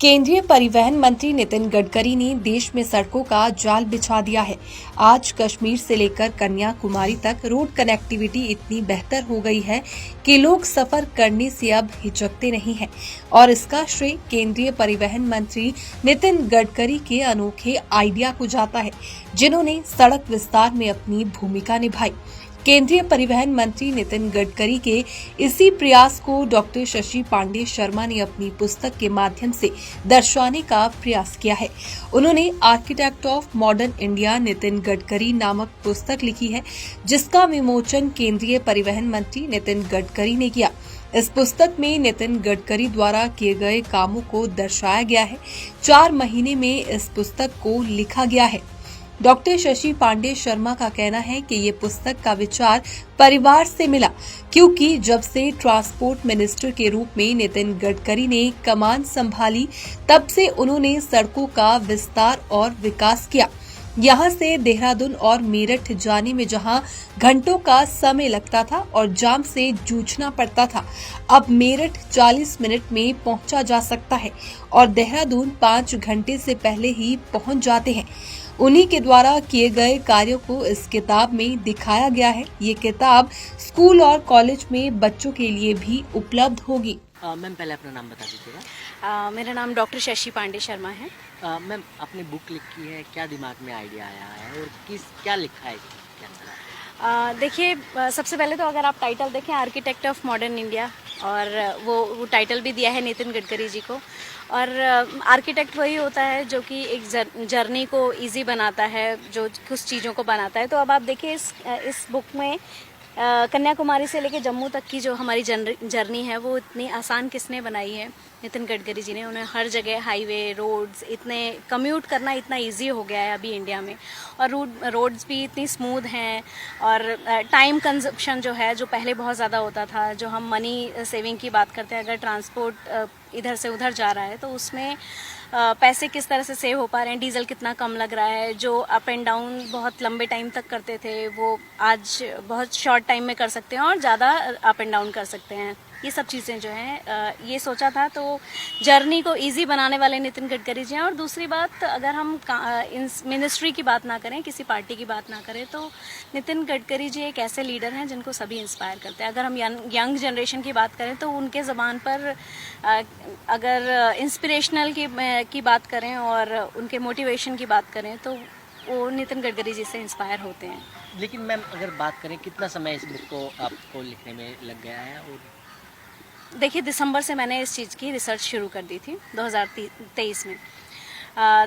केंद्रीय परिवहन मंत्री नितिन गडकरी ने देश में सड़कों का जाल बिछा दिया है। आज कश्मीर से लेकर कन्याकुमारी तक रोड कनेक्टिविटी इतनी बेहतर हो गई है कि लोग सफर करने से अब हिचकते नहीं हैं और इसका श्रेय केंद्रीय परिवहन मंत्री नितिन गडकरी के अनोखे आइडिया को जाता है, जिन्होंने सड़क विस्तार में अपनी भूमिका निभाई। केंद्रीय परिवहन मंत्री नितिन गडकरी के इसी प्रयास को डॉक्टर शशि पांडे शर्मा ने अपनी पुस्तक के माध्यम से दर्शाने का प्रयास किया है। उन्होंने architect of modern India Nitin Gadkari नामक पुस्तक लिखी है, जिसका विमोचन केंद्रीय परिवहन मंत्री नितिन गडकरी ने किया। इस पुस्तक में नितिन गडकरी द्वारा किए गए कामों को दर्शाया गया है। 4 महीने में इस पुस्तक को लिखा गया है। डॉक्टर शशि पांडे शर्मा का कहना है कि ये पुस्तक का विचार परिवार से मिला, क्योंकि जब से ट्रांसपोर्ट मिनिस्टर के रूप में नितिन गडकरी ने कमान संभाली, तब से उन्होंने सड़कों का विस्तार और विकास किया। यहां से देहरादून और मेरठ जाने में जहां घंटों का समय लगता था और जाम से जूझना पड़ता था, अब मेरठ 40 मिनट में पहुंचा जा सकता है और देहरादून 5 घंटे से पहले ही पहुंच जाते हैं। उन्हीं के द्वारा किए गए कार्यों को इस किताब में दिखाया गया है। ये किताब स्कूल और कॉलेज में बच्चों के लिए भी उपलब्ध होगी। मैम, पहले अपना नाम बता दीजिएगा। मेरा नाम डॉक्टर शशि पांडे शर्मा है। मैम, आपने बुक लिखी है, क्या दिमाग में आइडिया आया है और क्या लिखा है क्या चला? देखिए, सबसे पहले तो अगर आप टाइटल देखें, आर्किटेक्ट ऑफ मॉडर्न इंडिया, और वो टाइटल भी दिया है नितिन गडकरी जी को। और आर्किटेक्ट वही होता है जो कि एक जर्नी को इजी बनाता है, जो कुछ चीज़ों को बनाता है। तो अब आप देखिए इस बुक में कन्याकुमारी से लेकर जम्मू तक की जो हमारी जर्नी है, वो इतनी आसान किसने बनाई है? नितिन गडकरी जी ने। उन्हें हर जगह हाईवे, रोड्स, इतने कम्यूट करना इतना इजी हो गया है अभी इंडिया में, और रोड्स भी इतनी स्मूथ हैं। और टाइम कंजप्शन जो है, जो पहले बहुत ज़्यादा होता था, जो हम मनी सेविंग की बात करते हैं, अगर ट्रांसपोर्ट इधर से उधर जा रहा है तो उसमें पैसे किस तरह से सेव हो पा रहे हैं, डीजल कितना कम लग रहा है। जो अप एंड डाउन बहुत लंबे टाइम तक करते थे, वो आज बहुत शॉर्ट टाइम में कर सकते हैं और ज़्यादा अप एंड डाउन कर सकते हैं। ये सब चीज़ें जो हैं, ये सोचा था, तो जर्नी को इजी बनाने वाले नितिन गडकरी जी हैं। और दूसरी बात, अगर हम मिनिस्ट्री की बात ना करें, किसी पार्टी की बात ना करें, तो नितिन गडकरी जी एक ऐसे लीडर हैं जिनको सभी इंस्पायर करते हैं। अगर हम यंग जनरेशन की बात करें तो उनके ज़बान पर अगर इंस्पिरेशनल की बात करें और उनके मोटिवेशन की बात करें, तो वो नितिन गडकरी जी से इंस्पायर होते हैं। लेकिन मैम, अगर बात करें कितना समय इस बुक को आपको लिखने में लग गया है? और देखिए, दिसंबर से मैंने इस चीज़ की रिसर्च शुरू कर दी थी 2023 में।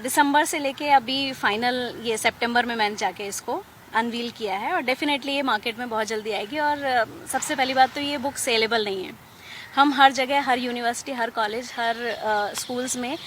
दिसंबर से लेके अभी फाइनल ये सितंबर में मैंने जाके इसको अनवील किया है, और डेफिनेटली ये मार्केट में बहुत जल्दी आएगी। और सबसे पहली बात तो ये बुक सेलेबल नहीं है। हम हर जगह, हर यूनिवर्सिटी, हर कॉलेज, हर स्कूल्स में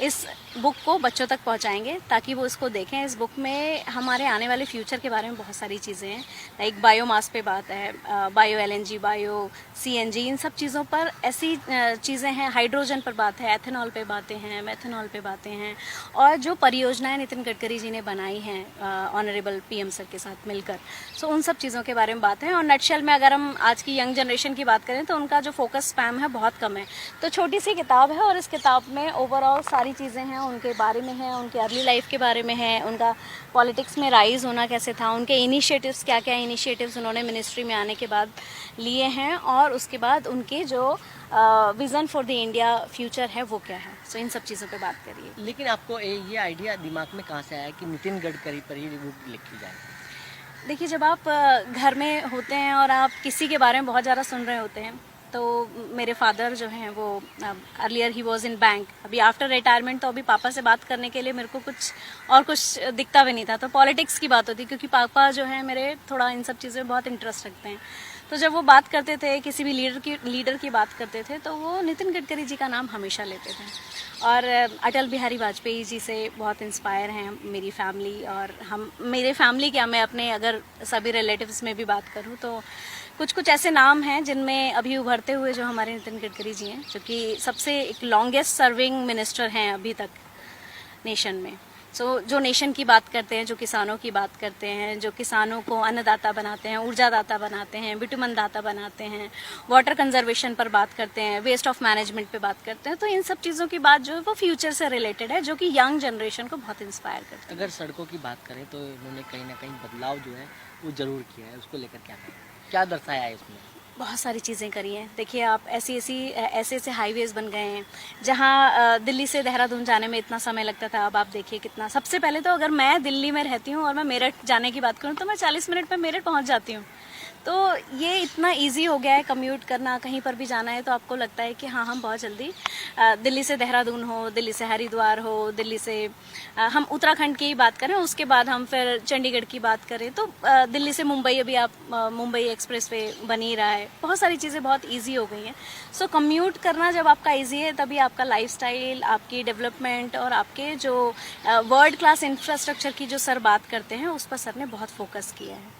इस बुक को बच्चों तक पहुंचाएंगे, ताकि वो इसको देखें। इस बुक में हमारे आने वाले फ्यूचर के बारे में बहुत सारी चीज़ें हैं। लाइक बायोमास पे बात है, बायो एलएनजी, बायो सीएनजी, इन सब चीज़ों पर ऐसी चीज़ें हैं। हाइड्रोजन पर बात है, एथेनॉल पे बातें हैं, मेथेनॉल पे बातें हैं। और जो परियोजनाएं नितिन गडकरी जी ने बनाई हैं ऑनरेबल पीएम सर के साथ मिलकर, सो उन सब चीज़ों के बारे में बात है। और नटशेल में अगर हम आज की यंग जनरेशन की बात करें, तो उनका जो फोकस स्पैम है बहुत कम है। तो छोटी सी किताब है, और इस किताब में ओवरऑल सारी चीज़ें हैं, उनके बारे में है, उनके अर्ली लाइफ के बारे में है, उनका पॉलिटिक्स में राइज होना कैसे था, उनके इनिशिएटिव्स क्या क्या इनिशिएटिव्स उन्होंने मिनिस्ट्री में आने के बाद लिए हैं, और उसके बाद उनके जो vision for the India future है वो क्या है। सो इन सब चीज़ों पे बात करिए। लेकिन आपको ये आइडिया दिमाग में कहाँ से आया कि नितिन गडकरी पर ही बुक लिखी जाए? देखिए, जब आप घर में होते हैं और आप किसी के बारे में बहुत ज़्यादा सुन रहे होते हैं, तो मेरे फादर जो हैं वो earlier he was in bank. अभी आफ्टर रिटायरमेंट तो अभी पापा से बात करने के लिए मेरे को कुछ दिखता भी नहीं था। तो पॉलिटिक्स की बात होती, क्योंकि पापा जो है मेरे थोड़ा इन सब चीज़ों में बहुत इंटरेस्ट रखते हैं। तो जब वो बात करते थे, किसी भी लीडर की बात करते थे, तो वो नितिन गडकरी जी का नाम हमेशा लेते थे। और अटल बिहारी वाजपेयी जी से बहुत इंस्पायर हैं मेरी फैमिली। और मेरे फैमिली क्या, मैं अपने अगर सभी रिलेटिव्स में भी बात करूँ, तो कुछ ऐसे नाम हैं जिनमें अभी उभरते हुए जो हमारे नितिन गडकरी जी हैं, जो कि सबसे एक लॉन्गेस्ट सर्विंग मिनिस्टर हैं अभी तक नेशन में। जो नेशन की बात करते हैं, जो किसानों की बात करते हैं, जो किसानों को अन्नदाता बनाते हैं, ऊर्जादाता बनाते हैं, बिटुमन दाता बनाते हैं, वाटर कंजर्वेशन पर बात करते हैं, वेस्ट ऑफ मैनेजमेंट पे बात करते हैं, तो इन सब चीज़ों की बात जो है वो फ्यूचर से रिलेटेड है, जो कि यंग जनरेशन को बहुत इंस्पायर करती है। अगर सड़कों की बात करें तो इन्होंने कहीं ना कहीं बदलाव जो है वो जरूर किया है, उसको लेकर क्या दर्शाया है इसमें? बहुत सारी चीज़ें करी हैं। देखिए आप ऐसे हाईवेज बन गए हैं जहाँ दिल्ली से देहरादून जाने में इतना समय लगता था, अब आप देखिए कितना। सबसे पहले तो अगर मैं दिल्ली में रहती हूँ और मैं मेरठ जाने की बात करूँ तो मैं 40 मिनट में मेरठ पहुँच जाती हूँ। तो ये इतना इजी हो गया है कम्यूट करना, कहीं पर भी जाना है तो आपको लगता है कि हाँ हम बहुत जल्दी दिल्ली से देहरादून हो, दिल्ली से हरिद्वार हो, दिल्ली से हम उत्तराखंड की ही बात करें, उसके बाद हम फिर चंडीगढ़ की बात करें तो दिल्ली से मुंबई, अभी आप मुंबई एक्सप्रेसवे बन ही रहा है, बहुत सारी चीज़ें बहुत ईजी हो गई हैं। सो कम्यूट करना जब आपका ईजी है तभी आपका लाइफस्टाइल, आपकी डेवलपमेंट और आपके जो वर्ल्ड क्लास इंफ्रास्ट्रक्चर की जो सर बात करते हैं उस पर सर ने बहुत फोकस किया है।